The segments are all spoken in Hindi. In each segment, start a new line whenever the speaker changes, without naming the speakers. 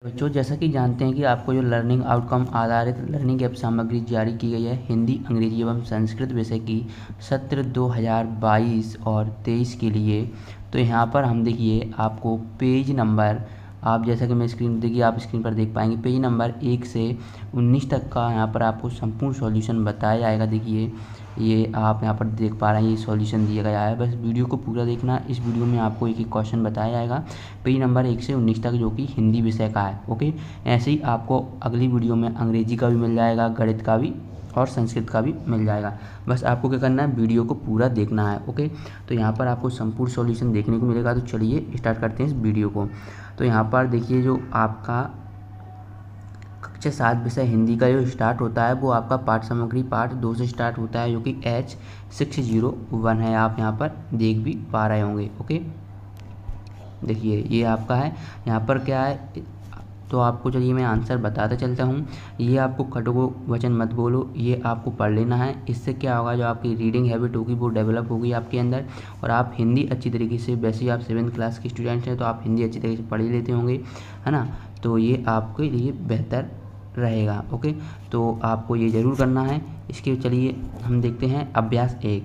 बच्चों, जैसा कि जानते हैं कि आपको जो लर्निंग आउटकम आधारित लर्निंग ऐप सामग्री जारी की गई है हिंदी, अंग्रेजी एवं संस्कृत विषय की सत्र 2022 और 23 के लिए। तो यहाँ पर हम देखिए आपको पेज नंबर, आप जैसा कि मैं स्क्रीन देखिए, आप स्क्रीन पर देख पाएंगे पेज नंबर 1 से 19 तक का यहाँ पर आपको संपूर्ण सॉल्यूशन बताया जाएगा। देखिए ये आप यहाँ पर देख पा रहे हैं, ये सॉल्यूशन दिया गया है। बस वीडियो को पूरा देखना। इस वीडियो में आपको एक एक क्वेश्चन बताया जाएगा पेज नंबर 1 से 19 तक, जो कि हिंदी विषय का है। ओके, ऐसे ही आपको अगली वीडियो में अंग्रेजी का भी मिल जाएगा, गणित का भी और संस्कृत का भी मिल जाएगा। बस आपको क्या करना है, वीडियो को पूरा देखना है। ओके, तो यहाँ पर आपको संपूर्ण सॉल्यूशन देखने को मिलेगा। तो चलिए स्टार्ट करते हैं इस वीडियो को। तो यहाँ पर देखिए, जो आपका कक्षा 7 विषय हिंदी का जो स्टार्ट होता है वो आपका पाठ सामग्री पार्ट 2 से स्टार्ट होता है, जो कि H601 है। आप यहाँ पर देख भी पा रहे होंगे। ओके, देखिए ये आपका है। यहाँ पर क्या है, तो आपको चलिए मैं आंसर बताते चलता हूँ। ये आपको खटको वचन मत बोलो, ये आपको पढ़ लेना है। इससे क्या होगा, जो आपकी रीडिंग हैबिट होगी वो डेवलप होगी आपके अंदर, और आप हिंदी अच्छी तरीके से, वैसे ही आप 7th क्लास के स्टूडेंट्स हैं तो आप हिंदी अच्छी तरीके से पढ़ ही लेते होंगे, है ना। तो ये आपके लिए बेहतर रहेगा। ओके, तो आपको ये ज़रूर करना है। इसके चलिए हम देखते हैं अभ्यास 1।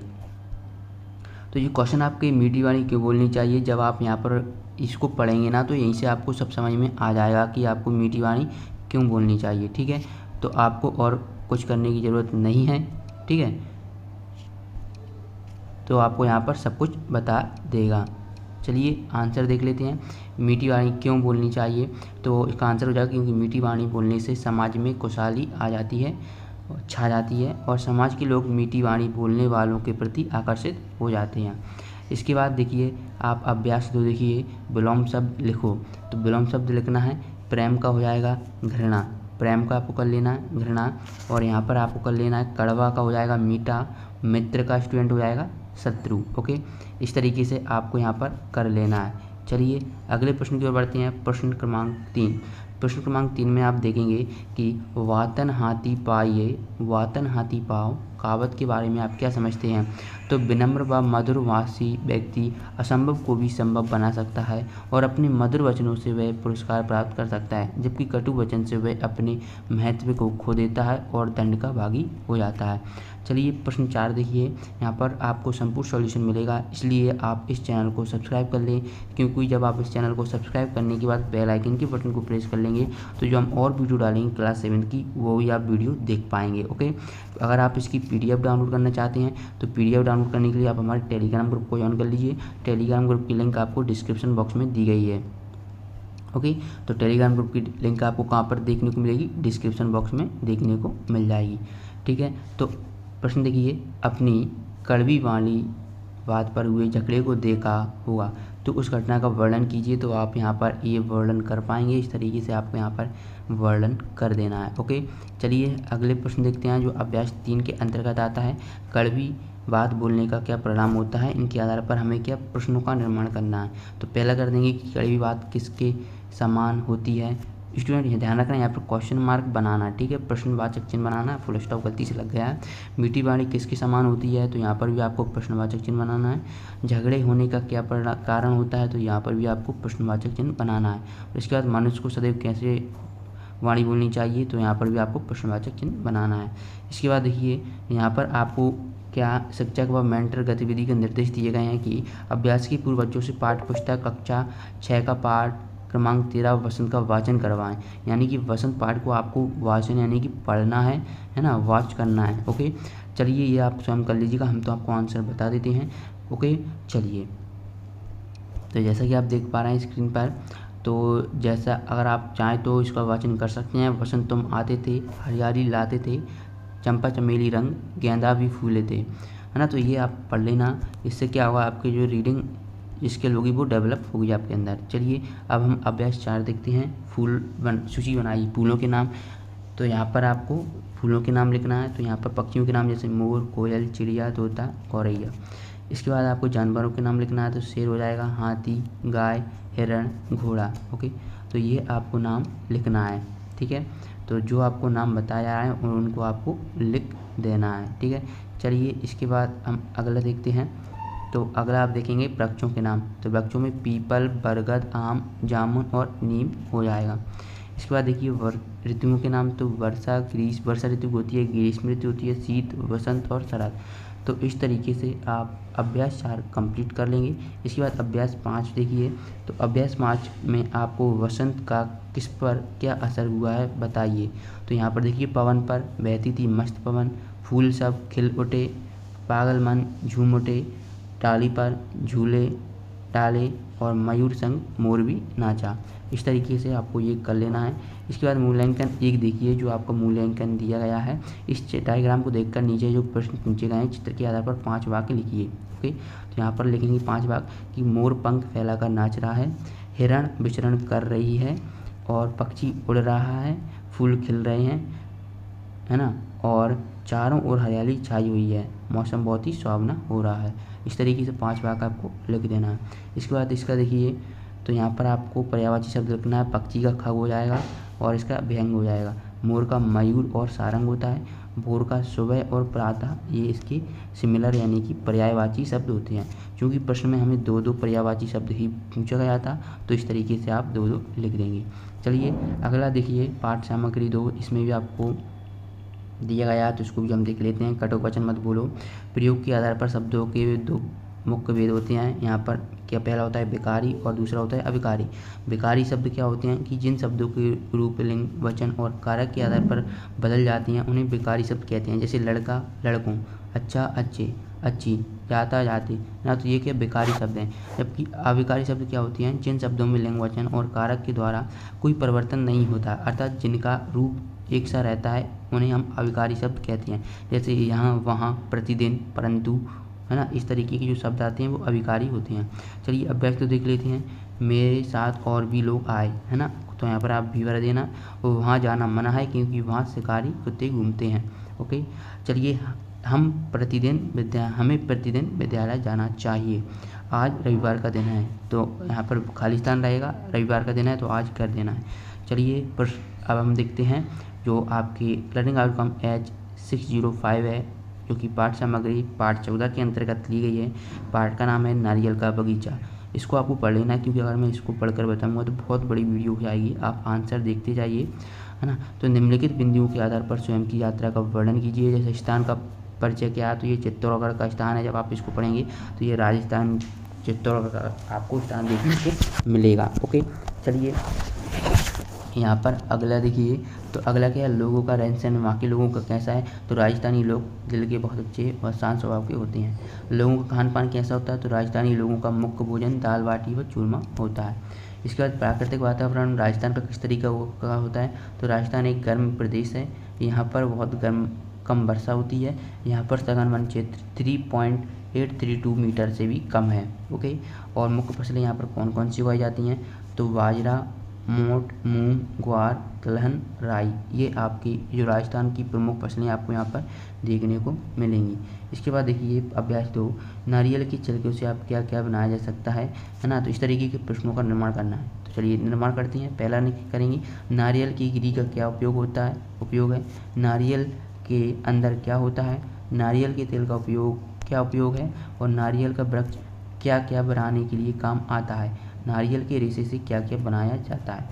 तो ये क्वेश्चन आपके मीठी वाणी क्यों बोलनी चाहिए, जब आप यहाँ पर इसको पढ़ेंगे ना तो यहीं से आपको सब समझ में आ जाएगा कि आपको मीठी वाणी क्यों बोलनी चाहिए। ठीक है, तो आपको और कुछ करने की ज़रूरत नहीं है। ठीक है, तो आपको यहाँ पर सब कुछ बता देगा। चलिए आंसर देख लेते हैं। मीठी वाणी क्यों बोलनी चाहिए, तो इसका आंसर हो जाएगा क्योंकि मीठी वाणी बोलने से समाज में खुशहाली आ जाती है, छा जाती है, और समाज के लोग मीठी वाणी बोलने वालों के प्रति आकर्षित हो जाते हैं। इसके बाद देखिए आप अभ्यास 2 देखिए, विलोम शब्द लिखो। तो विलोम शब्द लिखना है, प्रेम का हो जाएगा घृणा, प्रेम का आपको कर लेना है घृणा, और यहाँ पर आपको कर लेना है कड़वा का हो जाएगा मीठा, मित्र का स्टूडेंट हो जाएगा शत्रु। ओके, इस तरीके से आपको यहाँ पर कर लेना है। चलिए अगले प्रश्न की ओर बढ़ते हैं। प्रश्न क्रमांक 3। प्रश्न क्रमांक 3 में आप देखेंगे कि वातन हाथी पाइये वातन हाथी पाओ कहावत के बारे में आप क्या समझते हैं। तो विनम्र व मधुरभाषी व्यक्ति असंभव को भी संभव बना सकता है और अपने मधुर वचनों से वह पुरस्कार प्राप्त कर सकता है, जबकि कटु वचन से वह अपने महत्व को खो देता है और दंड का भागी हो जाता है। चलिए प्रश्न 4 देखिए, यहाँ पर आपको संपूर्ण सॉल्यूशन मिलेगा, इसलिए आप इस चैनल को सब्सक्राइब कर लें, क्योंकि जब आप इस चैनल को सब्सक्राइब करने के बाद बेल आइकन के बटन को प्रेस कर लेंगे तो जो हम और वीडियो डालेंगे क्लास 7 की वो भी आप वीडियो देख पाएंगे। ओके, अगर आप इसकी PDF डाउनलोड करना चाहते हैं तो PDF डाउनलोड करने के लिए आप हमारे टेलीग्राम ग्रुप को ज्वाइन कर लीजिए। टेलीग्राम ग्रुप की लिंक आपको डिस्क्रिप्शन बॉक्स में दी गई है। ओके, तो टेलीग्राम ग्रुप की लिंक आपको कहाँ पर देखने को मिलेगी, डिस्क्रिप्शन बॉक्स में देखने को मिल जाएगी। ठीक है, तो प्रश्न देखिए, अपनी कड़वी वाली बात पर हुए झगड़े को देखा होगा तो उस घटना का वर्णन कीजिए। तो आप यहाँ पर ये वर्णन कर पाएंगे, इस तरीके से आपको यहाँ पर वर्णन कर देना है। ओके, चलिए अगले प्रश्न देखते हैं, जो अभ्यास 3 के अंतर्गत आता है। कड़वी बात बोलने का क्या परिणाम होता है, इनके आधार पर हमें क्या प्रश्नों का निर्माण करना है। तो पहला कर देंगे कि कड़वी बात किसके समान होती है। स्टूडेंट ये ध्यान रखना, यहाँ पर क्वेश्चन मार्क बनाना, ठीक है, प्रश्नवाचक चिन्ह बनाना, फुल स्टॉप गलती से लग गया है। मीठी वाणी किसके समान होती है, तो यहाँ पर भी आपको प्रश्नवाचक चिन्ह बनाना है। झगड़े होने का क्या कारण होता है, तो यहाँ पर भी आपको प्रश्नवाचक चिन्ह बनाना है। इसके बाद मनुष्य को सदैव कैसे वाणी बोलनी चाहिए, तो यहाँ पर भी आपको प्रश्नवाचक चिन्ह बनाना है। इसके बाद देखिए यहाँ पर आपको क्या शिक्षक व मेंटर गतिविधि के निर्देश दिए गए हैं कि अभ्यास की पूर्व बच्चों से पाठ्य पुस्तक कक्षा 6 का पाठ क्रमांक 13 वसंत का वाचन करवाएं। यानी कि वसंत पाठ को आपको वाचन यानी कि पढ़ना है ना, वाच करना है। ओके, चलिए ये आप स्वयं कर लीजिएगा, हम तो आपको आंसर बता देते हैं। ओके, चलिए तो जैसा कि आप देख पा रहे हैं स्क्रीन पर, तो जैसा अगर आप चाहें तो इसका वाचन कर सकते हैं। वसंत तुम आते थे, हरियाली लाते थे, चंपा चमेली रंग, गेंदा भी फूले थे, है ना। तो ये आप पढ़ लेना, इससे क्या होगा, आपकी जो रीडिंग स्किल होगी वो डेवलप होगी आपके अंदर। चलिए अब हम अभ्यास 4 देखते हैं। सूची बनाई फूलों के नाम। तो यहाँ पर आपको फूलों के नाम लिखना है। तो यहाँ पर पक्षियों के नाम जैसे मोर, कोयल, चिड़िया, तोता, गौरैया। इसके बाद आपको जानवरों के नाम लिखना है। तो शेर हो जाएगा, हाथी, गाय, हिरण, घोड़ा। ओके, तो ये आपको नाम लिखना है। ठीक है, तो जो आपको नाम बताया है उनको आपको लिख देना है। ठीक है, चलिए इसके बाद हम अगला देखते हैं। तो अगला आप देखेंगे वृक्षों के नाम। तो वृक्षों में पीपल, बरगद, आम, जामुन और नीम हो जाएगा। इसके बाद देखिए ऋतुओं के नाम, तो वर्षा ऋतु होती है, ग्रीष्म ऋतु होती है, शीत, वसंत और शरद। तो इस तरीके से आप अभ्यास 4 कंप्लीट कर लेंगे। इसके बाद अभ्यास 5 देखिए, तो अभ्यास 5 में आपको वसंत का किस पर क्या असर हुआ है बताइए। तो यहाँ पर देखिए, पवन पर बहती थी मस्त पवन, फूल सब खिल उठे, पागल मन झूम उठे, टाली पर झूले डाले और मयूर संग मोर भी नाचा। इस तरीके से आपको ये कर लेना है। इसके बाद मूल्यांकन 1 देखिए, जो आपको मूल्यांकन दिया गया है, इस डायग्राम को देखकर नीचे जो प्रश्न पूछे गए हैं चित्र के आधार पर 5 वाक्य लिखिए। ओके, तो यहाँ पर लिखेंगे 5 वाक्य कि मोर पंख फैलाकर नाच रहा है, हिरण विचरण कर रही है और पक्षी उड़ रहा है, फूल खिल रहे हैं, है ना, और चारों ओर हरियाली छाई हुई है, मौसम बहुत ही सुहावना हो रहा है। इस तरीके से 5 वाक्य आपको लिख देना है। इसके बाद इसका देखिए, तो यहाँ पर आपको पर्यायवाची शब्द लिखना है। पक्षी का ख हो जाएगा और इसका व्यंग हो जाएगा। मोर का मयूर और सारंग होता है। भोर का सुबह और प्रातः, ये इसके सिमिलर यानी कि पर्यायवाची शब्द होते हैं। क्योंकि प्रश्न में हमें 2-2 पर्यायवाची शब्द ही पूछा गया था, तो इस तरीके से आप 2-2 लिख देंगे। चलिए अगला देखिए, पाठ सामग्री 2, इसमें भी आपको दिया गया है, तो इसको भी हम देख लेते हैं। कटोवचन मत बोलो। प्रयोग के आधार पर शब्दों के 2 मुख्य भेद होते हैं। यहाँ पर क्या पहला होता है विकारी और दूसरा होता है अविकारी। विकारी शब्द क्या होते हैं कि जिन शब्दों के रूप, लिंग, वचन और कारक के आधार पर बदल जाती हैं उन्हें विकारी शब्द कहते हैं। जैसे लड़का लड़कों, अच्छा अच्छे, अच्छी, जाता जाते ना, तो ये क्या विकारी शब्द हैं। जबकि अविकारी शब्द क्या होती हैं, जिन शब्दों में लिंग, वचन और कारक के द्वारा कोई परिवर्तन नहीं होता, अर्थात जिनका रूप एक सा रहता है, उन्हें हम अविकारी शब्द कहते हैं। जैसे यहाँ, वहाँ, प्रतिदिन, परंतु, है ना, इस तरीके के जो शब्द आते हैं वो अविकारी होते हैं। चलिए अभ्यास तो देख लेते हैं। मेरे साथ और भी लोग आए, है ना, तो यहाँ पर आप भी भर देना। वहाँ जाना मना है क्योंकि वहाँ शिकारी कुत्ते घूमते हैं। ओके, चलिए हमें प्रतिदिन विद्यालय जाना चाहिए। आज रविवार का दिन है, तो यहाँ पर खाली स्थान रहेगा, रविवार का दिन है तो आज कर देना है। चलिए अब हम देखते हैं जो आपकी लर्निंग आउटकम एज 605 है, जो कि पाठ सामग्री पाठ 14 के अंतर्गत ली गई है। पाठ का नाम है नारियल का बगीचा। इसको आपको पढ़ लेना है, क्योंकि अगर मैं इसको पढ़कर बताऊंगा तो बहुत बड़ी वीडियो हो जाएगी। आप आंसर देखते जाइए, है ना। तो निम्नलिखित बिंदुओं के आधार पर स्वयं की यात्रा का वर्णन कीजिए। जैसे स्थान का परिचय क्या है, तो ये चित्तौड़गढ़ का स्थान है। जब आप इसको पढ़ेंगे तो ये राजस्थान चित्तौड़गढ़ का आपको स्थान देखने को मिलेगा। ओके, चलिए यहाँ पर अगला देखिए, तो अगला क्या है, लोगों का रहन सहन वहाँ के लोगों का कैसा है। तो राजस्थानी लोग दिल के बहुत अच्छे और शांत स्वभाव के होते हैं। लोगों का खान पान कैसा होता है, तो राजस्थानी लोगों का मुख्य भोजन दाल बाटी व चूरमा होता है। इसके बाद प्राकृतिक वातावरण राजस्थान का किस तरीका का होता है, तो राजस्थान एक गर्म प्रदेश है। यहाँ पर बहुत कम वर्षा होती है। यहाँ पर सघन वन क्षेत्र 3.832 मीटर से भी कम है। ओके, और मुख्य फसलें यहाँ पर कौन कौन सी उगाई जाती हैं, तो बाजरा, मोट, मूंग, ग्वार, तिलहन, राई, ये आपकी जो राजस्थान की प्रमुख फसलें आपको यहाँ पर देखने को मिलेंगी। इसके बाद देखिए अभ्यास 2, नारियल की छिलकों से आप क्या क्या बनाया जा सकता है ना। तो इस तरीके के प्रश्नों का निर्माण करना है। तो चलिए निर्माण करते हैं। पहला करेंगे, नारियल की गिरी का क्या उपयोग है। नारियल के अंदर क्या होता है, नारियल के तेल का क्या उपयोग है, और नारियल का वृक्ष क्या क्या बनाने के लिए काम आता है, नारियल के रेशे से क्या क्या बनाया जाता है।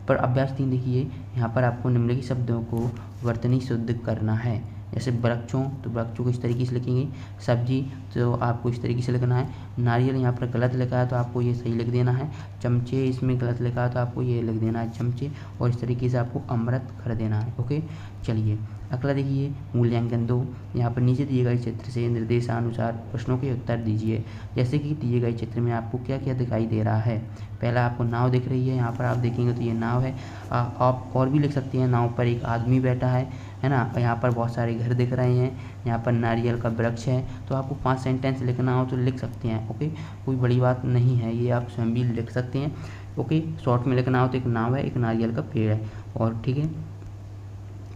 पर अभ्यास 3 देखिए, यहाँ पर आपको निम्नलिखित शब्दों को वर्तनी शुद्ध करना है। जैसे वृक्षों, तो वृक्षों को इस तरीके से लिखेंगे। सब्जी, तो आपको इस तरीके से लिखना है। नारियल यहाँ पर गलत लिखा है तो आपको ये सही लिख देना है। चमचे, इसमें गलत लिखा है तो आपको ये लिख देना है चमचे, और इस तरीके से आपको अमृत कर देना है। ओके, चलिए अगला देखिए मूल्यांकन 2, यहाँ पर नीचे दिए गए चित्र से निर्देशानुसार प्रश्नों के उत्तर दीजिए। जैसे कि दिए गए चित्र में आपको क्या क्या दिखाई दे रहा है। पहला आपको नाव दिख रही है, यहाँ पर आप देखेंगे तो ये नाव है। आप और भी लिख सकते हैं, नाव पर एक आदमी बैठा है ना। यहाँ पर बहुत सारे घर दिख रहे हैं, यहाँ पर नारियल का वृक्ष है। तो आपको 5 सेंटेंस लिखना हो तो लिख सकते हैं। ओके, कोई बड़ी बात नहीं है, ये आप स्वयं भी लिख सकते हैं। ओके, शॉर्ट में लिखना हो तो एक नाव है, एक नारियल का पेड़ है, और ठीक है।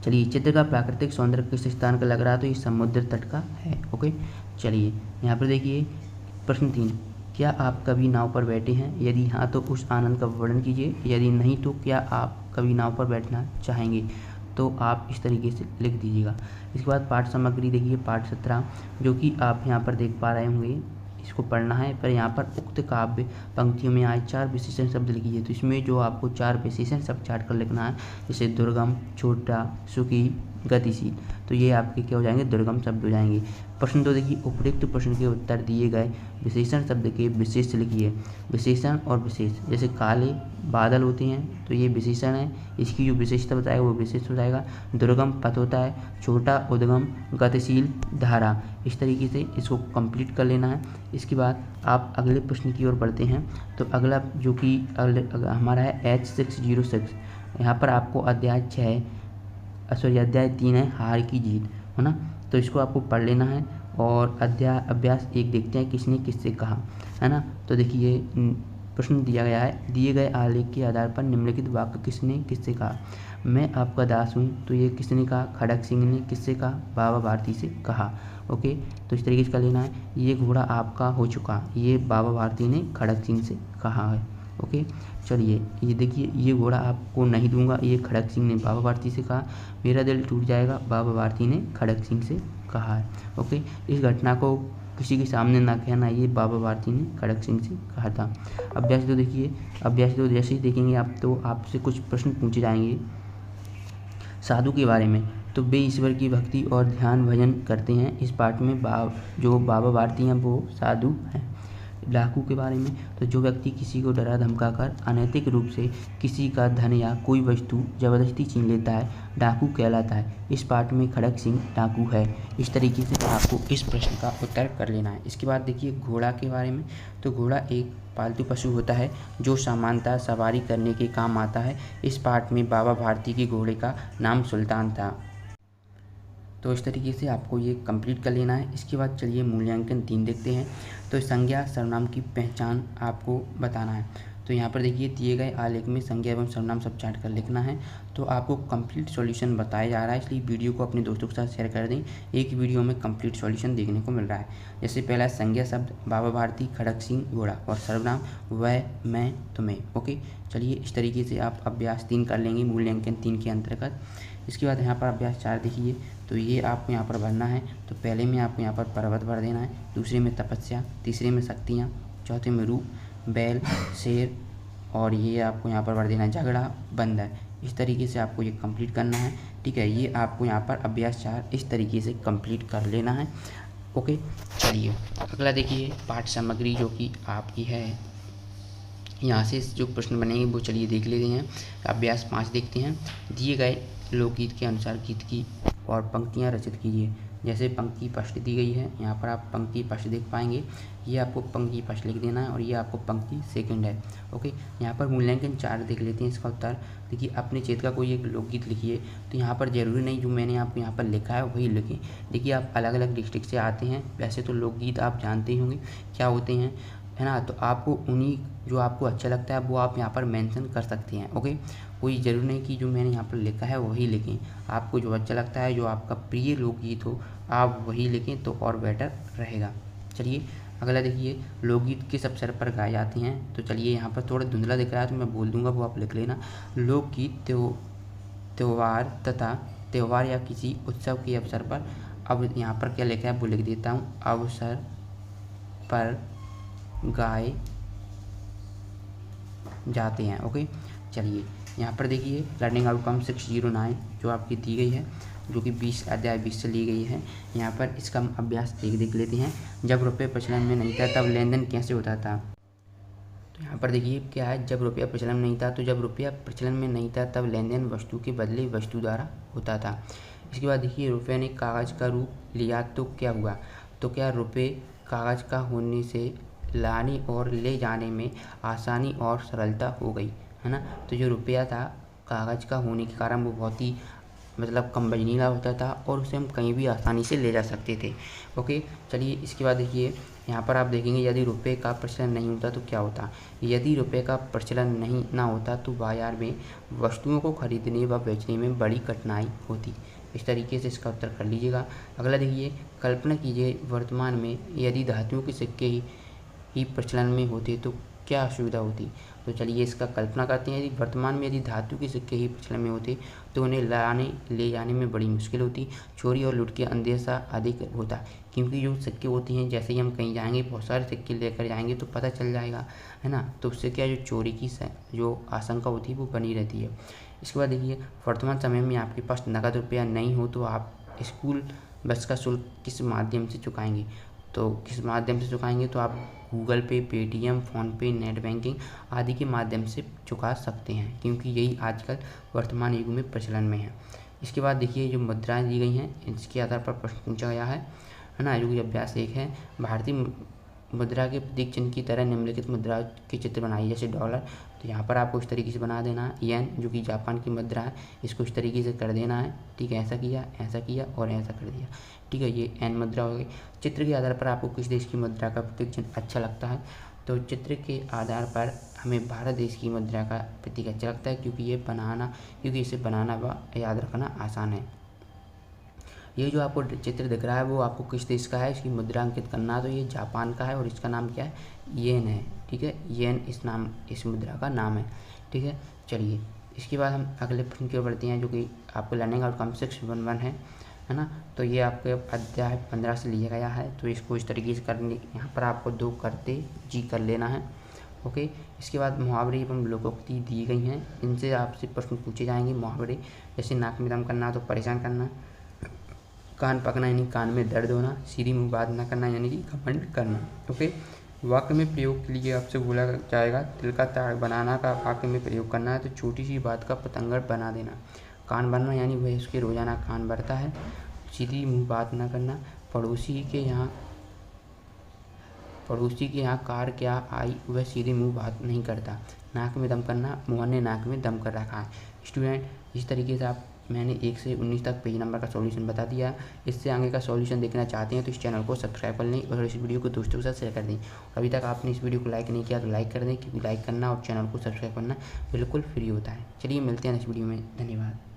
चलिए चित्र का प्राकृतिक सौंदर्य किस स्थान का लग रहा है, तो ये समुद्र तट का है। ओके, चलिए यहाँ पर देखिए प्रश्न 3, क्या आप कभी नाव पर बैठे हैं, यदि हाँ तो उस आनंद का वर्णन कीजिए, यदि नहीं तो क्या आप कभी नाव पर बैठना चाहेंगे, तो आप इस तरीके से लिख दीजिएगा। इसके बाद पाठ सामग्री देखिए, पाठ 17, जो कि आप यहाँ पर देख पा रहे होंगे। इसको पढ़ना है। पर यहाँ पर उक्त काव्य पंक्तियों में आए 4 विशेषण शब्द लिखिए। तो इसमें जो आपको 4 विशेषण शब्द छाट कर लिखना है, जैसे दुर्गम, छोटा, सुखी, गतिशील, तो ये आपके क्या हो जाएंगे, दुर्गम शब्द हो जाएंगे। प्रश्न तो देखिए, उपयुक्त प्रश्न के उत्तर दिए गए विशेषण शब्द के विशेष लिखिए। विशेषण और विशेष, जैसे काले बादल होते हैं तो ये विशेषण है, इसकी जो विशेषता बताएगा वो विशेष हो जाएगा। दुर्गम पथ होता है, छोटा उद्गम, गतिशील धारा। इस तरीके से इसको कंप्लीट कर लेना है। इसके बाद आप अगले प्रश्न की ओर बढ़ते हैं। तो अगला जो कि हमारा है H606, यहाँ पर आपको अध्याय 3 है, हार की जीत, है ना। तो इसको आपको पढ़ लेना है। और अभ्यास 1 देखते हैं, किसने किससे कहा, है ना। तो देखिए प्रश्न दिया गया है, दिए गए आलेख के आधार पर निम्नलिखित वाक्य किसने किससे कहा। मैं आपका दास हूँ, तो ये किसने कहा, खड़ग सिंह ने। किससे कहा, बाबा भारती से कहा। ओके, तो इस तरीके से कर लेना है। ये घोड़ा आपका हो चुका, ये बाबा भारती ने खड़ग सिंह से कहा है। ओके, चलिए ये देखिए, ये घोड़ा आपको नहीं दूंगा, ये खड़ग सिंह ने बाबा भारती से कहा। मेरा दिल टूट जाएगा, बाबा भारती ने खड़ग सिंह से कहा है। ओके, इस घटना को किसी के सामने ना कहना, ये बाबा भारती ने खड़ग सिंह से कहा था। अभ्यास 2 देखिए, अभ्यास 2 जैसे ही देखेंगे आप तो आपसे कुछ प्रश्न पूछे जाएंगे साधु के बारे में। तो वे ईश्वर की भक्ति और ध्यान भजन करते हैं। इस पाठ में जो बाबा भारती हैं वो साधु हैं। डाकू के बारे में, तो जो व्यक्ति किसी को डरा धमका कर अनैतिक रूप से किसी का धन या कोई वस्तु जबरदस्ती छीन लेता है, डाकू कहलाता है। इस पाठ में खड़ग सिंह डाकू है। इस तरीके से आपको इस प्रश्न का उत्तर कर लेना है। इसके बाद देखिए घोड़ा के बारे में, तो घोड़ा एक पालतू पशु होता है जो सामान्यतः सवारी करने के काम आता है। इस पाठ में बाबा भारती के घोड़े का नाम सुल्तान था। तो इस तरीके से आपको ये कंप्लीट कर लेना है। इसके बाद चलिए मूल्यांकन 3 देखते हैं। तो संज्ञा सर्वनाम की पहचान आपको बताना है। तो यहाँ पर देखिए दिए गए आलेख में संज्ञा एवं सर्वनाम सब छाट कर लिखना है। तो आपको कंप्लीट सॉल्यूशन बताया जा रहा है, इसलिए वीडियो को अपने दोस्तों के साथ शेयर कर दें। एक वीडियो में कंप्लीट सॉल्यूशन देखने को मिल रहा है। जैसे पहला संज्ञा शब्द बाबा भारती, खड़ग सिंह, घोड़ा, और सर्वनाम वह, मैं, तुम्हें। ओके, चलिए इस तरीके से आप अभ्यास 3 कर लेंगे मूल्यांकन 3 के अंतर्गत। इसके बाद यहाँ पर अभ्यास 4 देखिए, तो ये आपको यहाँ पर भरना है। तो पहले में आपको यहाँ पर पर्वत भर देना है, दूसरे में तपस्या, तीसरे में शक्तियाँ, चौथे में रूप, बैल, शेर, और ये आपको यहाँ पर भर देना है झगड़ा, बंदर। इस तरीके से आपको ये कंप्लीट करना है। ठीक है, ये आपको यहाँ पर अभ्यास 4 इस तरीके से कंप्लीट कर लेना है। ओके, चलिए अगला देखिए पाठ सामग्री जो कि आपकी है, यहाँ से जो प्रश्न बनेंगे वो चलिए देख लेते हैं। अभ्यास 5 देखते हैं। दिए गए लोकगीत के अनुसार गीत की और पंक्तियाँ रचित कीजिए। जैसे पंक्ति फर्स्ट दी गई है, यहाँ पर आप पंक्ति फर्स्ट देख पाएंगे, ये आपको पंक्ति फर्स्ट लिख देना है और ये आपको पंक्ति सेकंड है। ओके, यहाँ पर मूल्यांकन 4 देख लेते हैं इसका उत्तर। देखिए अपने क्षेत्र का कोई एक लोकगीत लिखिए। तो यहाँ पर जरूरी नहीं जो मैंने आपको यहाँ पर लिखा है वही लिखें। देखिए आप अलग अलग डिस्ट्रिक्ट से आते हैं, वैसे तो लोकगीत आप जानते ही होंगे क्या होते हैं, है ना। तो आपको उन्हीं जो आपको अच्छा लगता है वो आप यहाँ पर मेंशन कर सकते हैं। ओके, कोई ज़रूरी नहीं कि जो मैंने यहाँ पर लिखा है वही लिखें। आपको जो अच्छा लगता है, जो आपका प्रिय लोकगीत हो, आप वही लिखें तो और बेटर रहेगा। चलिए अगला देखिए, लोकगीत किस अवसर पर गाए जाते हैं। तो चलिए यहाँ पर थोड़ा धुंधला दिख रहा है तो मैं बोल दूंगा, वो आप लिख लेना। लोकगीत त्यौहार तथा त्यौहार या किसी उत्सव के अवसर पर, अब यहाँ पर क्या लिखा है वो लिख देता हूँ, अवसर पर गाए जाते हैं। ओके, चलिए यहाँ पर देखिए लर्निंग आउटकम 609 जो आपकी दी गई है, जो कि अध्याय 20 से ली गई है। यहाँ पर इसका अभ्यास देख लेते हैं। जब रुपये प्रचलन में नहीं था तब लेन देन कैसे होता था। तो यहाँ पर देखिए क्या है, जब रुपया प्रचलन में नहीं था, तो जब रुपया प्रचलन में नहीं था तब लेन देन वस्तु के बदले वस्तु द्वारा होता था। इसके बाद देखिए रुपये ने कागज़ का रूप लिया तो क्या हुआ। तो क्या रुपये कागज़ का होने से लाने और ले जाने में आसानी और सरलता हो गई, है ना। तो जो रुपया था कागज़ का होने के कारण वो बहुत ही मतलब कम वजनीला होता था और उसे हम कहीं भी आसानी से ले जा सकते थे। ओके, चलिए इसके बाद देखिए यहाँ पर आप देखेंगे यदि रुपये का प्रचलन नहीं होता तो क्या होता। यदि रुपये का प्रचलन नहीं ना होता तो बाजार में वस्तुओं को खरीदने व बेचने में बड़ी कठिनाई होती। इस तरीके से इसका उत्तर कर लीजिएगा। अगला देखिए, कल्पना कीजिए वर्तमान में यदि धातुओं के सिक्के ही प्रचलन में होते तो क्या असुविधा होती। तो चलिए इसका कल्पना करते हैं। यदि वर्तमान में यदि धातु के सिक्के ही प्रचलन में होते तो उन्हें ले जाने में बड़ी मुश्किल होती, चोरी और लूट के अंदेशा अधिक होता, क्योंकि जो सिक्के होते हैं जैसे ही हम कहीं जाएंगे बहुत सारे सिक्के लेकर जाएंगे तो पता चल जाएगा, है ना। तो उससे क्या जो चोरी की जो आशंका होती है वो बनी रहती है। इसके बाद देखिए, वर्तमान समय में आपके पास नकद रुपया नहीं हो तो आप स्कूल बस का शुल्क किस माध्यम से चुकाएंगे। तो किस माध्यम से चुकाएंगे, तो आप गूगल पे, पेटीएम, फ़ोनपे, नेट बैंकिंग आदि के माध्यम से चुका सकते हैं, क्योंकि यही आजकल वर्तमान युग में प्रचलन में है। इसके बाद देखिए, जो मुद्राएं दी गई हैं इसके आधार पर प्रश्न पूछा गया है ना। जो कि अभ्यास 1 है, भारतीय मुद्रा के प्रतीक चिन्ह की तरह निम्नलिखित मुद्रा के चित्र बनाइए। जैसे डॉलर, तो यहाँ पर आपको इस तरीके से बना देना है। येन, जो कि जापान की मुद्रा है, इसको इस तरीके से कर देना है, ठीक है। ऐसा किया और ऐसा कर दिया, ठीक है। ये एन मुद्रा हो गई। चित्र के आधार पर आपको किस देश की मुद्रा का प्रतीक चिन्ह अच्छा लगता है, तो चित्र के आधार पर हमें भारत देश की मुद्रा का प्रतीक अच्छा लगता है, क्योंकि इसे बनाना व याद रखना आसान है। ये जो आपको चित्र दिख रहा है वो आपको किस देश का है, इसकी मुद्रा अंकित करना है, तो ये जापान का है और इसका नाम क्या है, येन है, ठीक है। येन इस मुद्रा का नाम है, ठीक है। चलिए इसके बाद हम अगले प्रश्न की ओर बढ़ते हैं, जो कि आपको लर्निंग आउटकम 6.1 है ना। तो ये आपके अध्याय 15 से लिया गया है। तो इसको इस तरीके से करने, यहाँ पर आपको 2 करते जी कर लेना है, ओके। इसके बाद मुहावरे एवं लोकोक्ति दी गई हैं, इनसे आपसे प्रश्न पूछे जाएंगे। मुहावरे जैसे नाक में दम करना तो परेशान करना, कान पकना यानी कान में दर्द होना, सीधी मुंह बात न करना यानी कि घमंड करना, ओके। वाक्य में प्रयोग के लिए आपसे बोला जाएगा, तिल का ताड़ बनाना का वाक्य में प्रयोग करना है, तो छोटी सी बात का पतंगड़ बना देना। कान भरना यानी वह उसके रोजाना कान भरता है। सीधी मुंह बात न करना, पड़ोसी के यहाँ कार क्या आई, वह सीधे मुंह बात नहीं करता। नाक में दम करना, मोहन ने नाक में दम कर रखा है। स्टूडेंट, इस तरीके से मैंने 1 से 19 तक पेज नंबर का सॉल्यूशन बता दिया। इससे आगे का सॉल्यूशन देखना चाहते हैं तो इस चैनल को सब्सक्राइब कर लें और इस वीडियो को दोस्तों के साथ शेयर कर दें। अभी तक आपने इस वीडियो को लाइक नहीं किया तो लाइक कर दें, क्योंकि लाइक करना और चैनल को सब्सक्राइब करना बिल्कुल फ्री होता है। चलिए मिलते हैं नेक्स्ट वीडियो में, धन्यवाद।